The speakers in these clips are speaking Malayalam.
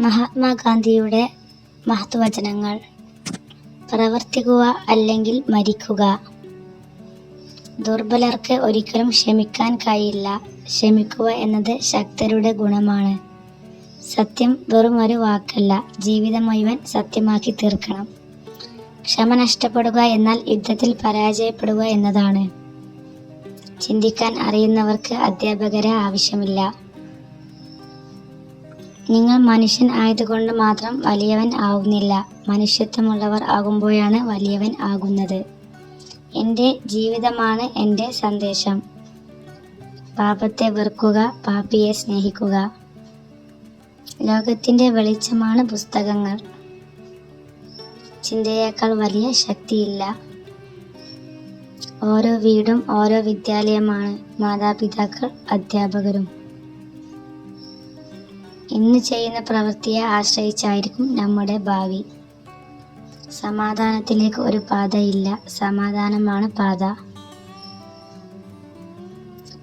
മഹാത്മാഗാന്ധിയുടെ മഹത്വചനങ്ങൾ. പ്രവർത്തിക്കുക അല്ലെങ്കിൽ മരിക്കുക. ദുർബലർക്ക് ഒരിക്കലും ക്ഷമിക്കാൻ കഴിയില്ല. ക്ഷമിക്കുക എന്നത് ശക്തരുടെ ഗുണമാണ്. സത്യം വെറും ഒരു വാക്കല്ല, ജീവിതം മുഴുവൻ സത്യമാക്കി തീർക്കണം. ക്ഷമ നഷ്ടപ്പെടുക എന്നാൽ യുദ്ധത്തിൽ പരാജയപ്പെടുക എന്നതാണ്. ചിന്തിക്കാൻ അറിയുന്നവർക്ക് അധ്യാപകരെ ആവശ്യമില്ല. നിങ്ങൾ മനുഷ്യൻ ആയതുകൊണ്ട് മാത്രം വലിയവൻ ആവുന്നില്ല. മനുഷ്യത്വമുള്ളവർ ആകുമ്പോഴാണ് വലിയവൻ ആകുന്നത്. എൻ്റെ ജീവിതമാണ് എൻ്റെ സന്ദേശം. പാപത്തെ വെറുക്കുക, പാപിയെ സ്നേഹിക്കുക. ലോകത്തിൻ്റെ വെളിച്ചമാണ് പുസ്തകങ്ങൾ. ചിന്തയേക്കാൾ വലിയ ശക്തിയില്ല. ഓരോ വീടും ഓരോ വിദ്യാലയമാണ്, മാതാപിതാക്കൾ അധ്യാപകരും. ഇന്ന് ചെയ്യുന്ന പ്രവൃത്തിയെ ആശ്രയിച്ചായിരിക്കും നമ്മുടെ ഭാവി. സമാധാനത്തിലേക്ക് ഒരു പാതയില്ല, സമാധാനമാണ് പാത.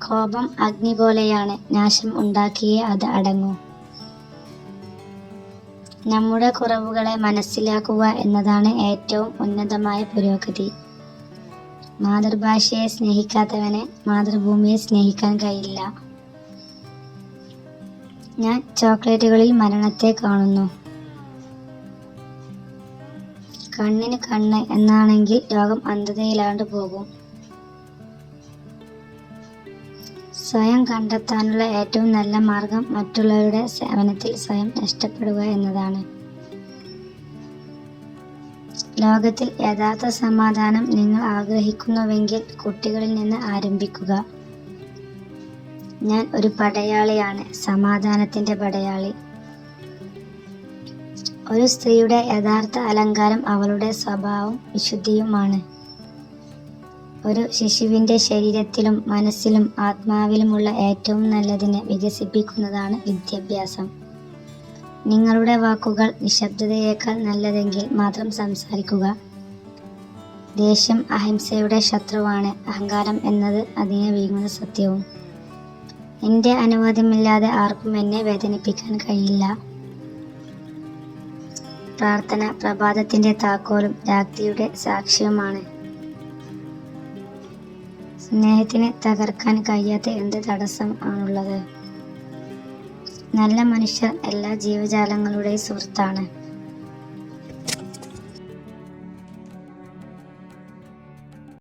കോപം അഗ്നി പോലെയാണ്, നാശം ഉണ്ടാക്കിയേ അത് അടങ്ങൂ. നമ്മുടെ കുറവുകളെ മനസ്സിലാക്കുക എന്നതാണ് ഏറ്റവും ഉന്നതമായ പുരോഗതി. മാതൃഭാഷയെ സ്നേഹിക്കാത്തവനെ മാതൃഭൂമിയെ സ്നേഹിക്കാൻ കഴിയില്ല. ഞാൻ ചോക്ലേറ്റുകളിൽ മരണത്തെ കാണുന്നു. കണ്ണിന് കണ്ണ് എന്നാണെങ്കിൽ രോഗം അന്ധതയിലാണ്ട് പോകും. സ്വയം കണ്ടെത്താനുള്ള ഏറ്റവും നല്ല മാർഗം മറ്റുള്ളവരുടെ സേവനത്തിൽ സ്വയം നഷ്ടപ്പെടുക എന്നതാണ്. ലോകത്തിൽ യഥാർത്ഥ സമാധാനം നിങ്ങൾ ആഗ്രഹിക്കുന്നുവെങ്കിൽ കുട്ടികളിൽ നിന്ന് ആരംഭിക്കുക. ഞാൻ ഒരു പടയാളിയാണ്, സമാധാനത്തിൻ്റെ പടയാളി. ഒരു സ്ത്രീയുടെ യഥാർത്ഥ അലങ്കാരം അവളുടെ സ്വഭാവവും വിശുദ്ധിയുമാണ്. ഒരു ശിശുവിൻ്റെ ശരീരത്തിലും മനസ്സിലും ആത്മാവിലുമുള്ള ഏറ്റവും നല്ലതിനെ വികസിപ്പിക്കുന്നതാണ് വിദ്യാഭ്യാസം. നിങ്ങളുടെ വാക്കുകൾ നിശബ്ദതയേക്കാൾ നല്ലതെങ്കിൽ മാത്രം സംസാരിക്കുക. ദേഷ്യം അഹിംസയുടെ ശത്രുവാണ്. അഹങ്കാരം എന്നത് അതിനെ വീഴുന്ന സത്യവും. എൻ്റെ അനുവാദമില്ലാതെ ആർക്കും എന്നെ വേദനിപ്പിക്കാൻ കഴിയില്ല. പ്രാർത്ഥന പ്രഭാതത്തിൻ്റെ താക്കോലും രാത്രിയുടെ സാക്ഷ്യവുമാണ്. സ്നേഹത്തിന് തകർക്കാൻ കഴിയാത്ത എന്ത് തടസ്സം ആണുള്ളത്? നല്ല മനുഷ്യർ എല്ലാ ജീവജാലങ്ങളുടെയും സുഹൃത്താണ്.